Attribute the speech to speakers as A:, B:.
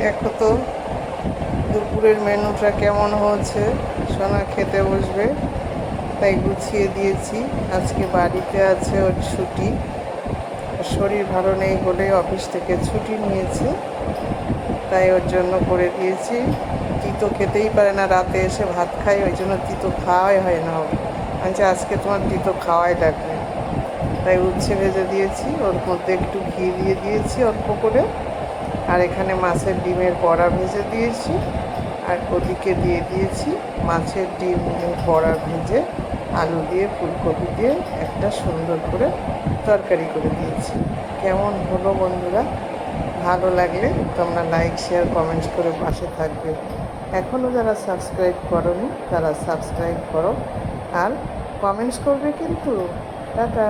A: দেখো তো দুপুরের মেনুটা কেমন হয়েছে। সোনা খেতে বসবে, তাই গুছিয়ে দিয়েছি। আজকে বাড়িতে আছে, ওর ছুটি, শরীর ভালো নেই বলে অফিস থেকে ছুটি নিয়েছে, তাই ওর জন্য করে দিয়েছি। তিতো খেতেই পারে না, রাতে এসে ভাত খাই, ওই জন্য তিতো খাওয়াই হয় না ওর। আজকে তোমার তিতো খাওয়াই লাগবে, তাই উচ্ছে ভেজে দিয়েছি, ওর মধ্যে একটু ঘি দিয়ে দিয়েছি অল্প করে, আর এখানে মাছের ডিমের বড়া ভেজে দিয়েছি, আর ওদিকে দিয়ে দিয়েছি মাছের ডিম বড়া ভেজে আলু দিয়ে ফুলকপি দিয়ে একটা সুন্দর করে তরকারি করে দিয়েছি। কেমন হলো বন্ধুরা? ভালো লাগলে তোমরা লাইক শেয়ার কমেন্টস করে পাশে থাকবে। এখনও যারা সাবস্ক্রাইব করোনি তারা সাবস্ক্রাইব করো, আর কমেন্টস করবে কিন্তু। টাটা।